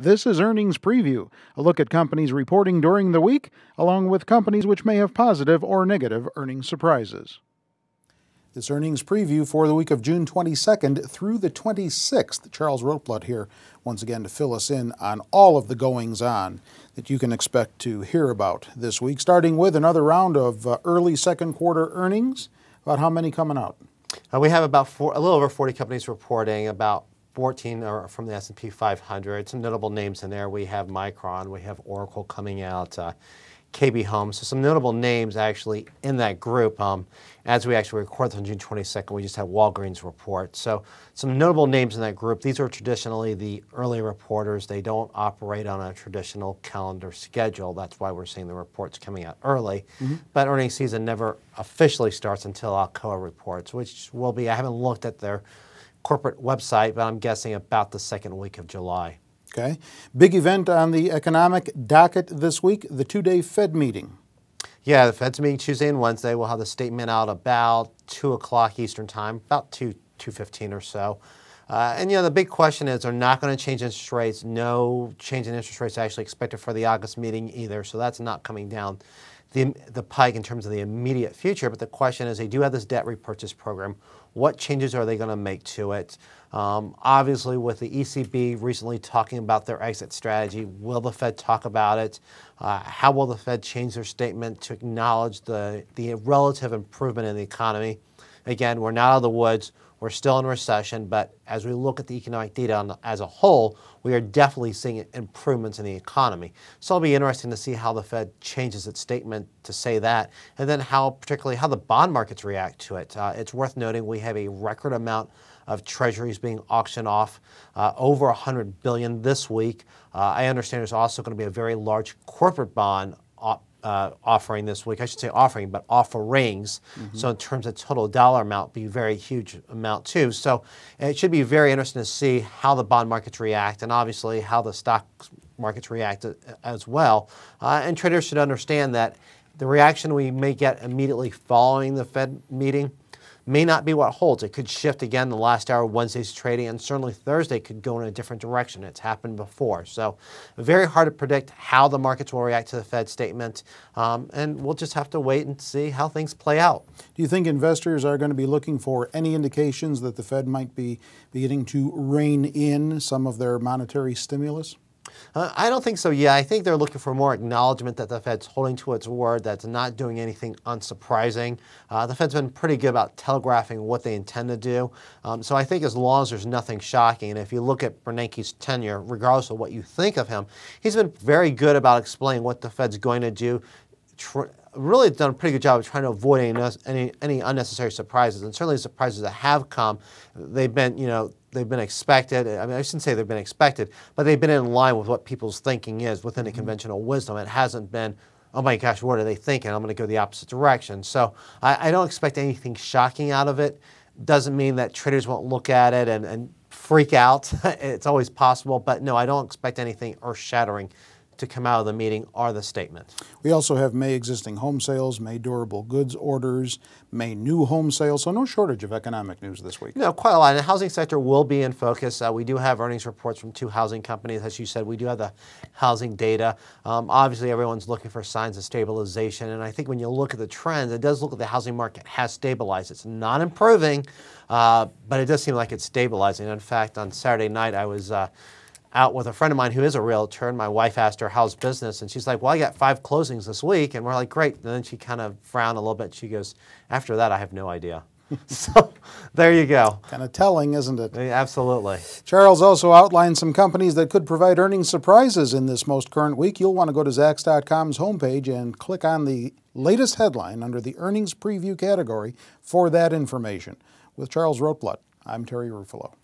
This is Earnings Preview, a look at companies reporting during the week, along with companies which may have positive or negative earnings surprises. This earnings preview for the week of June 22nd through the 26th. Charles Rotblatt here once again to fill us in on all of the goings-on that you can expect to hear about this week, starting with another round of early second quarter earnings. About how many coming out? We have about a little over 40 companies reporting. About 14 are from the S&P 500. Some notable names in there. We have Micron, we have Oracle coming out, KB Home. So some notable names actually in that group. As we actually record on June 22nd, we just had Walgreens report. So some notable names in that group. These are traditionally the early reporters. They don't operate on a traditional calendar schedule. That's why we're seeing the reports coming out early. But earnings season never officially starts until Alcoa reports, which will be, I haven't looked at their corporate website, but I'm guessing about the second week of July. Okay. Big event on the economic docket this week, the two-day Fed meeting. Yeah, the Fed's meeting Tuesday and Wednesday. We'll have the statement out about 2 o'clock Eastern time, about 2:15 or so. And, the big question is they're not going to change interest rates. No change in interest rates actually expected for the August meeting either, so that's not coming down the pike in terms of the immediate future. But the question is, they do have this debt repurchase program. What changes are they going to make to it? Obviously, with the ECB recently talking about their exit strategy, will the Fed talk about it? How will the Fed change their statement to acknowledge the relative improvement in the economy? Again, we're not out of the woods. We're still in recession, but as we look at the economic data as a whole, we are definitely seeing improvements in the economy. So it'll be interesting to see how the Fed changes its statement to say that, and then particularly how the bond markets react to it. It's worth noting we have a record amount of treasuries being auctioned off, over $100 billion this week. I understand there's also going to be a very large corporate bond offering this week. I should say offering, but offerings. So in terms of total dollar amount, be a very huge amount too. So it should be very interesting to see how the bond markets react, and obviously how the stock markets react as well. And traders should understand that the reaction we may get immediately following the Fed meeting may not be what holds. It could shift again the last hour of Wednesday's trading, and certainly Thursday could go in a different direction. It's happened before. So very hard to predict how the markets will react to the Fed statement, and we'll just have to wait and see how things play out. Do you think investors are going to be looking for any indications that the Fed might be beginning to rein in some of their monetary stimulus? I don't think so. Yeah, I think they're looking for more acknowledgement that the Fed's holding to its word, that's not doing anything unsurprising. The Fed's been pretty good about telegraphing what they intend to do. So I think as long as there's nothing shocking, and if you look at Bernanke's tenure, regardless of what you think of him, he's been very good about explaining what the Fed's going to do. Really done a pretty good job of trying to avoid any unnecessary surprises, and certainly the surprises that have come, they've been expected. I mean, I shouldn't say they've been expected, but they've been in line with what people's thinking is within the conventional wisdom. It hasn't been, oh my gosh, what are they thinking? I'm going to go the opposite direction. So I don't expect anything shocking out of it. Doesn't mean that traders won't look at it and freak out. It's always possible, but no, I don't expect anything earth-shattering to come out of the meeting or the statement. We also have May existing home sales, May durable goods orders, May new home sales, so no shortage of economic news this week. No, quite a lot. And the housing sector will be in focus. We do have earnings reports from 2 housing companies. As you said, we do have the housing data. Obviously, everyone's looking for signs of stabilization, and I think when you look at the trends, it does look like the housing market has stabilized. It's not improving, but it does seem like it's stabilizing. In fact, on Saturday night, I was out with a friend of mine who is a realtor, and my wife asked her how's business, and she's like, well, I got 5 closings this week, and we're like, great. And then she kind of frowned a little bit. She goes, after that, I have no idea. So there you go. Kind of telling, isn't it? Yeah, absolutely. Charles also outlined some companies that could provide earnings surprises in this most current week. You'll want to go to Zacks.com's homepage and click on the latest headline under the earnings preview category for that information. With Charles Rotblatt, I'm Terry Ruffalo.